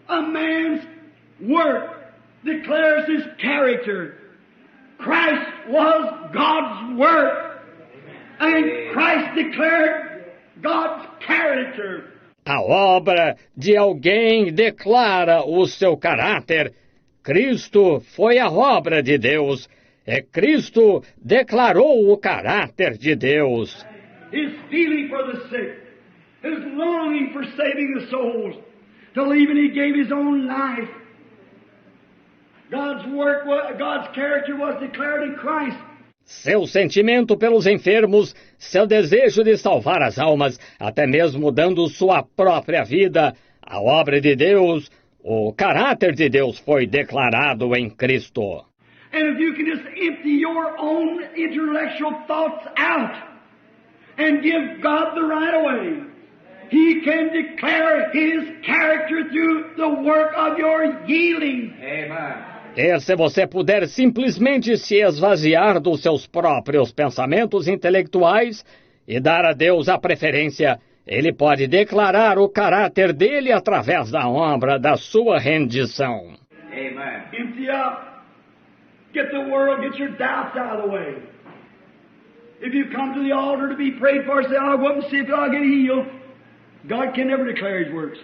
A man's work declares his character. Christ was God's work, and Christ declared God's character. A obra de alguém declara o seu caráter. Cristo foi a obra de Deus. Cristo declarou o caráter de Deus. His feeling for the sick, his longing for saving the souls, till even he gave his own life. God's character was declared in Christ. Seu sentimento pelos enfermos, seu desejo de salvar as almas, até mesmo dando sua própria vida, a obra de Deus, o caráter de Deus foi declarado em Cristo. And if you can just empty your own intellectual thoughts out and give God the right of way, He can declare His character through the work of your yielding. Amen. E se você puder simplesmente se esvaziar dos seus próprios pensamentos intelectuais e dar a Deus a preferência, Ele pode declarar o caráter dele através da obra da sua rendição. Amen. Empty up. Get the world, get your doubts out of the way. If you come to the altar to be prayed for, say, I'll go up and see if I'll get healed. God can never declare His works.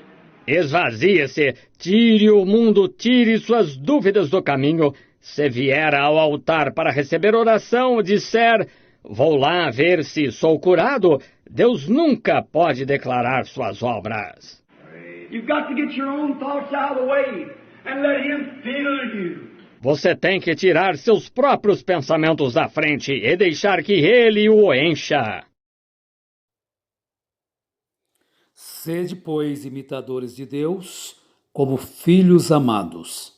Esvazie-se, tire o mundo, tire suas dúvidas do caminho. Se vier ao altar para receber oração, disser, vou lá ver se sou curado, Deus nunca pode declarar suas obras. You've got to get your own thoughts out of the way and let Him fill you. Você tem que tirar seus próprios pensamentos da frente e deixar que Ele o encha. Sede, pois, imitadores de Deus, como filhos amados,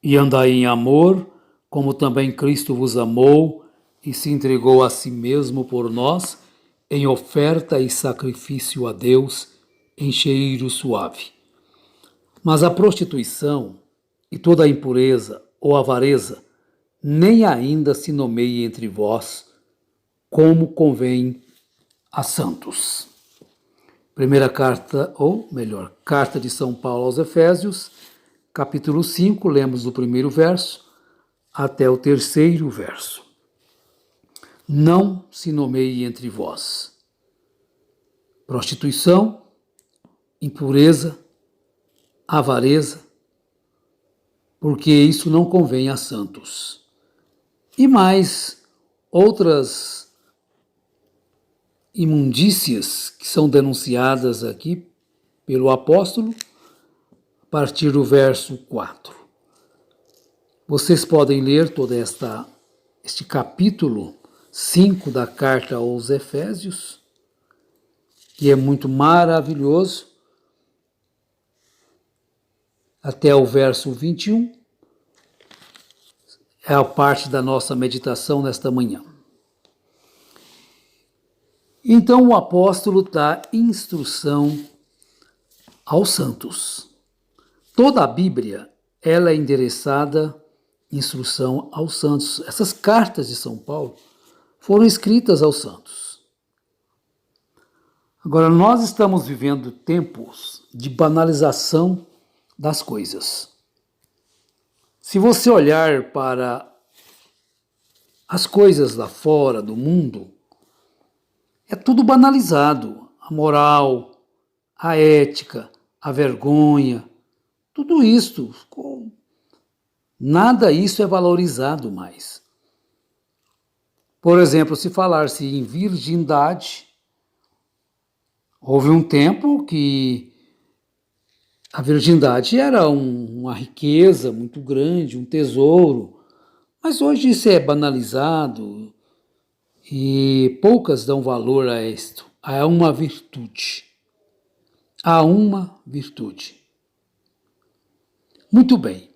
e andai em amor, como também Cristo vos amou e se entregou a si mesmo por nós, em oferta e sacrifício a Deus, em cheiro suave. Mas a prostituição e toda a impureza ou avareza nem ainda se nomeie entre vós, como convém a santos. Primeira carta, ou melhor, carta de São Paulo aos Efésios, capítulo 5, lemos do primeiro verso até o terceiro verso. Não se nomeie entre vós prostituição, impureza, avareza, porque isso não convém a santos. E mais outras imundícias que são denunciadas aqui pelo apóstolo, a partir do verso 4. Vocês podem ler todo este capítulo 5 da carta aos Efésios, que é muito maravilhoso, até o verso 21, é a parte da nossa meditação nesta manhã. Então o apóstolo dá instrução aos santos. Toda a Bíblia, ela é endereçada instrução aos santos. Essas cartas de São Paulo foram escritas aos santos. Agora, nós estamos vivendo tempos de banalização das coisas. Se você olhar para as coisas lá fora do mundo, é tudo banalizado. A moral, a ética, a vergonha, tudo isso, nada isso é valorizado mais. Por exemplo, se falar-se em virgindade, houve um tempo que a virgindade era uma riqueza muito grande, um tesouro, mas hoje isso é banalizado e poucas dão valor a isto, a uma virtude. A uma virtude. Muito bem.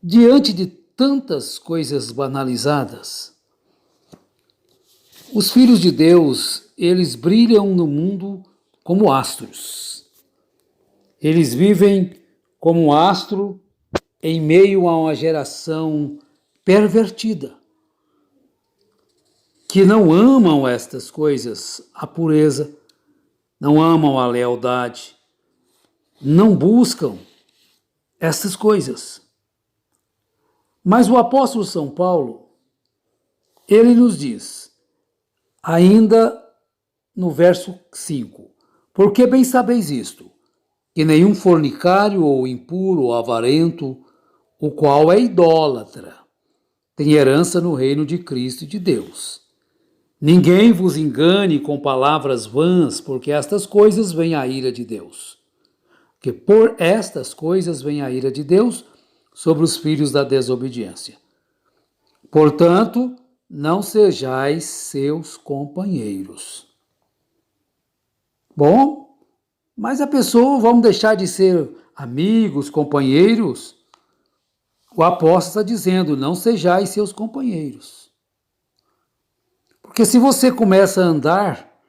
Diante de tantas coisas banalizadas, os filhos de Deus, eles brilham no mundo como astros. Eles vivem como um astro em meio a uma geração pervertida, que não amam estas coisas, a pureza, não amam a lealdade, não buscam essas coisas. Mas o apóstolo São Paulo, ele nos diz, ainda no verso 5, porque bem sabeis isto, que nenhum fornicário ou impuro ou avarento, o qual é idólatra, tem herança no reino de Cristo e de Deus. Ninguém vos engane com palavras vãs, porque estas coisas vêm a ira de Deus. Que por estas coisas vem a ira de Deus sobre os filhos da desobediência. Portanto, não sejais seus companheiros. Bom, mas a pessoa, vamos deixar de ser amigos, companheiros? O apóstolo está dizendo, não sejais seus companheiros. Porque se você começa a andar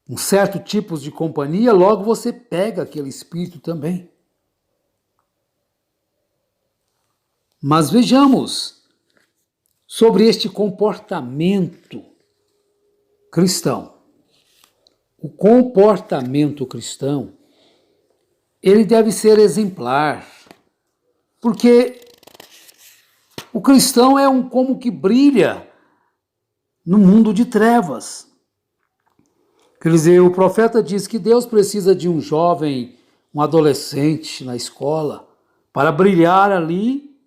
com certo tipos de companhia, logo você pega aquele espírito também. Mas vejamos sobre este comportamento cristão. O comportamento cristão, ele deve ser exemplar, porque o cristão é como que brilha no mundo de trevas. Quer dizer, o profeta diz que Deus precisa de um jovem, um adolescente na escola, para brilhar ali,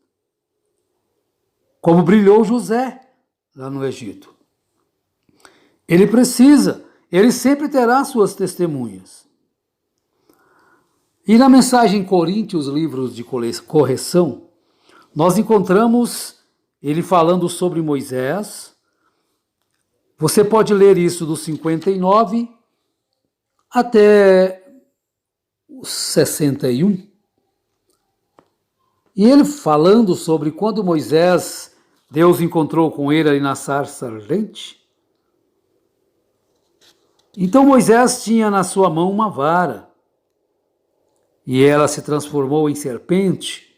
como brilhou José lá no Egito. Ele sempre terá suas testemunhas. E na mensagem Coríntios, livros de correção, nós encontramos ele falando sobre Moisés. Você pode ler isso do 59 até o 61. E ele falando sobre quando Moisés, Deus encontrou com ele ali na sarça ardente. Então Moisés tinha na sua mão uma vara, e ela se transformou em serpente.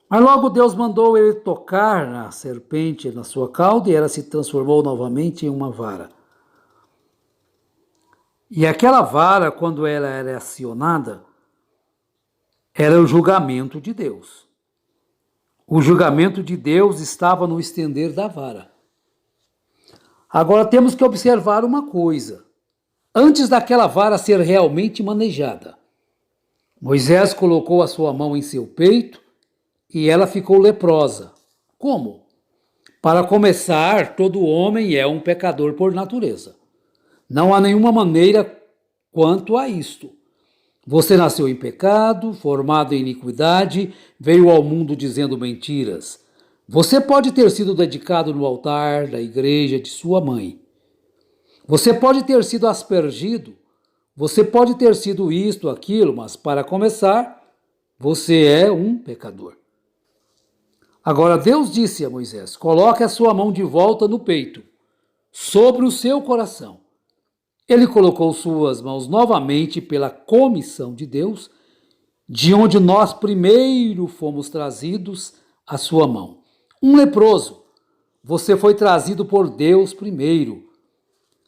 Mas logo Deus mandou ele tocar na serpente, na sua cauda, e ela se transformou novamente em uma vara. E aquela vara, quando ela era acionada, era o julgamento de Deus. O julgamento de Deus estava no estender da vara. Agora temos que observar uma coisa. Antes daquela vara ser realmente manejada, Moisés colocou a sua mão em seu peito e ela ficou leprosa. Como? Para começar, todo homem é um pecador por natureza. Não há nenhuma maneira quanto a isto. Você nasceu em pecado, formado em iniquidade, veio ao mundo dizendo mentiras. Você pode ter sido dedicado no altar da igreja de sua mãe. Você pode ter sido aspergido, você pode ter sido isto, aquilo, mas para começar, você é um pecador. Agora Deus disse a Moisés, coloque a sua mão de volta no peito, sobre o seu coração. Ele colocou suas mãos novamente pela comissão de Deus, de onde nós primeiro fomos trazidos à sua mão. Um leproso, você foi trazido por Deus primeiro.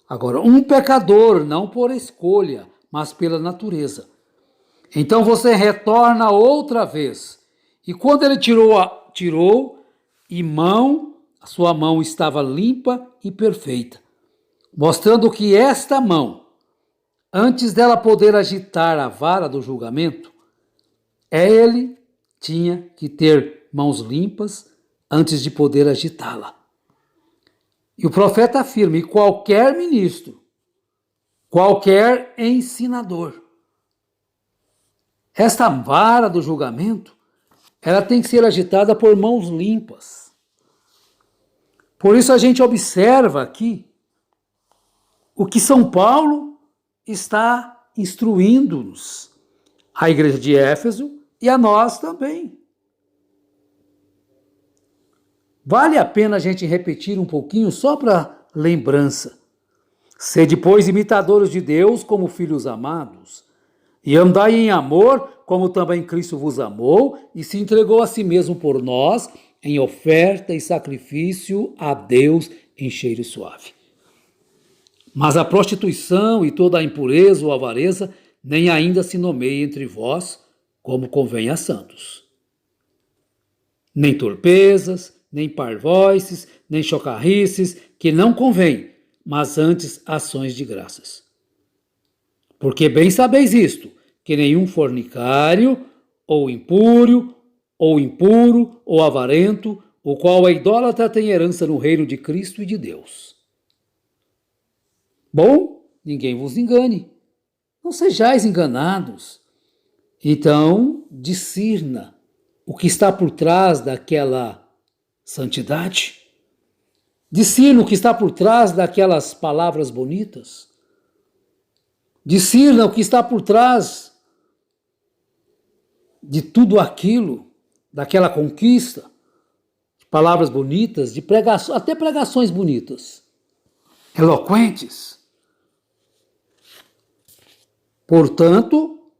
Agora, um pecador, não por escolha, mas pela natureza. Então você retorna outra vez. E quando ele tirou e a sua mão estava limpa e perfeita, mostrando que esta mão, antes dela poder agitar a vara do julgamento, ele tinha que ter mãos limpas antes de poder agitá-la. E o profeta afirma, e qualquer ministro, qualquer ensinador, esta vara do julgamento, ela tem que ser agitada por mãos limpas. Por isso a gente observa aqui o que São Paulo está instruindo-nos, a igreja de Éfeso e a nós também. Vale a pena a gente repetir um pouquinho só para lembrança. Sede, pois, imitadores de Deus como filhos amados, e andai em amor, como também Cristo vos amou, e se entregou a si mesmo por nós, em oferta e sacrifício a Deus em cheiro suave. Mas a prostituição e toda a impureza ou avareza nem ainda se nomeie entre vós como convém a santos. Nem torpezas, nem parvoices, nem chocarrices, que não convém, mas antes ações de graças. Porque bem sabeis isto, que nenhum fornicário, ou impuro, ou avarento, o qual é idólatra tem herança no reino de Cristo e de Deus. Bom, ninguém vos engane. Não sejais enganados. Então, discirna o que está por trás daquela santidade. Discirna o que está por trás daquelas palavras bonitas. Discirna o que está por trás de tudo aquilo, daquela conquista, de palavras bonitas, de pregações, até pregações bonitas, eloquentes. Portanto,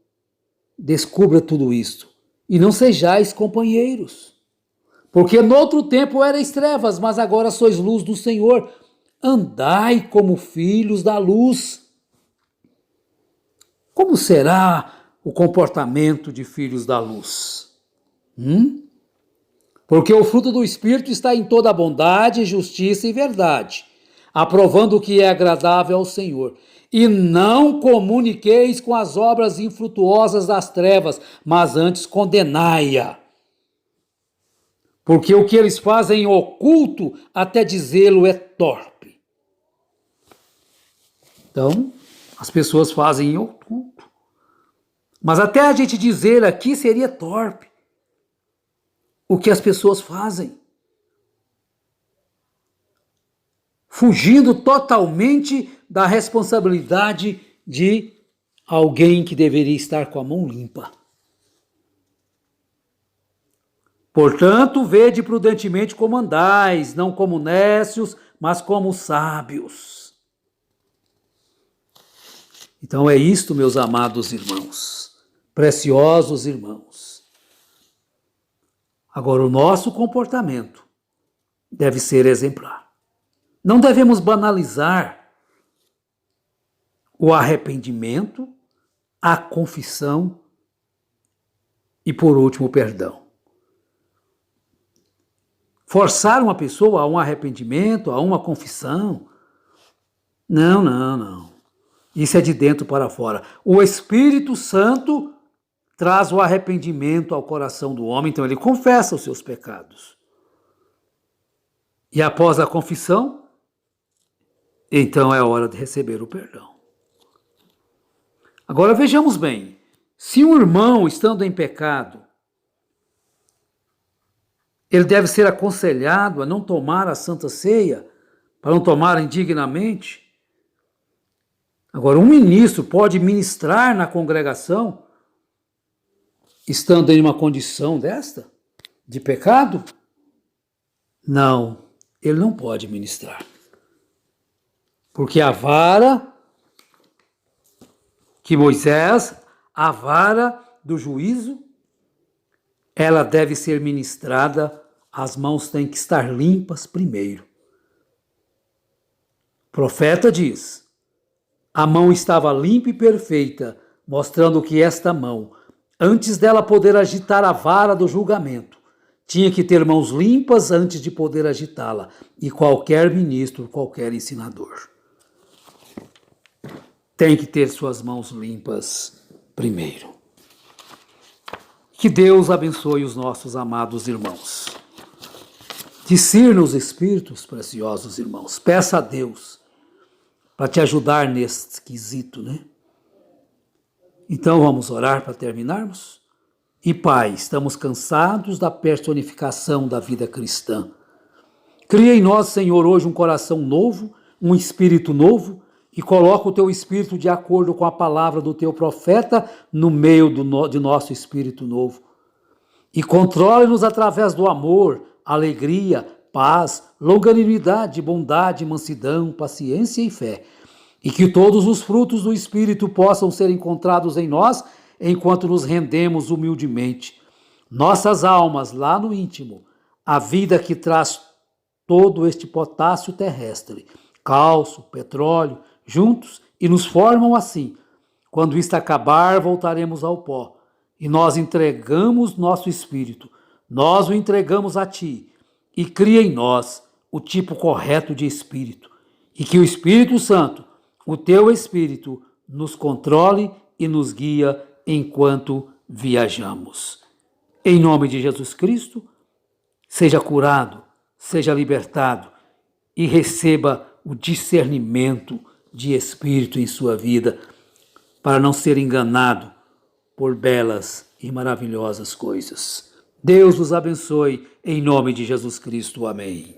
descubra tudo isto e não sejais companheiros, porque noutro tempo erais trevas, mas agora sois luz do Senhor. Andai como filhos da luz. Como será o comportamento de filhos da luz? Porque o fruto do Espírito está em toda bondade, justiça e verdade, aprovando o que é agradável ao Senhor. E não comuniqueis com as obras infrutuosas das trevas, mas antes condenai-a. Porque o que eles fazem em oculto, até dizê-lo, é torpe. Então, as pessoas fazem em oculto. Mas até a gente dizer aqui seria torpe o que as pessoas fazem. Fugindo totalmente da responsabilidade de alguém que deveria estar com a mão limpa. Portanto, vede prudentemente como andais, não como nécios, mas como sábios. Então é isto, meus amados irmãos, preciosos irmãos. Agora, o nosso comportamento deve ser exemplar. Não devemos banalizar o arrependimento, a confissão e, por último, o perdão. Forçar uma pessoa a um arrependimento, a uma confissão, não. Isso é de dentro para fora. O Espírito Santo traz o arrependimento ao coração do homem, então ele confessa os seus pecados. E após a confissão, então é hora de receber o perdão. Agora vejamos bem, se um irmão estando em pecado, ele deve ser aconselhado a não tomar a Santa Ceia, para não tomar indignamente. Agora, um ministro pode ministrar na congregação, estando em uma condição desta, de pecado? Não, ele não pode ministrar. Porque a vara que Moisés, a vara do juízo, ela deve ser ministrada, as mãos têm que estar limpas primeiro. O profeta diz, a mão estava limpa e perfeita, mostrando que esta mão, antes dela poder agitar a vara do julgamento, tinha que ter mãos limpas antes de poder agitá-la, e qualquer ministro, qualquer ensinador tem que ter suas mãos limpas primeiro. Que Deus abençoe os nossos amados irmãos. Discirna os espíritos, preciosos irmãos. Peça a Deus para te ajudar nesse quesito, né? Então vamos orar para terminarmos? E Pai, estamos cansados da personificação da vida cristã. Cria em nós, Senhor, hoje um coração novo, um espírito novo, e coloca o teu espírito de acordo com a palavra do teu profeta no meio de nosso espírito novo. E controle-nos através do amor, alegria, paz, longanimidade, bondade, mansidão, paciência e fé. E que todos os frutos do Espírito possam ser encontrados em nós enquanto nos rendemos humildemente. Nossas almas, lá no íntimo, a vida que traz todo este potássio terrestre, cálcio, petróleo, juntos e nos formam assim, Quando isto acabar, voltaremos ao pó. E nós entregamos nosso espírito. Nós o entregamos a Ti. E cria em nós o tipo correto de espírito. E que o Espírito Santo, o Teu Espírito, nos controle e nos guia enquanto viajamos. Em nome de Jesus Cristo, seja curado, seja libertado e receba o discernimento de espírito em sua vida, para não ser enganado por belas e maravilhosas coisas. Deus os abençoe, em nome de Jesus Cristo. Amém.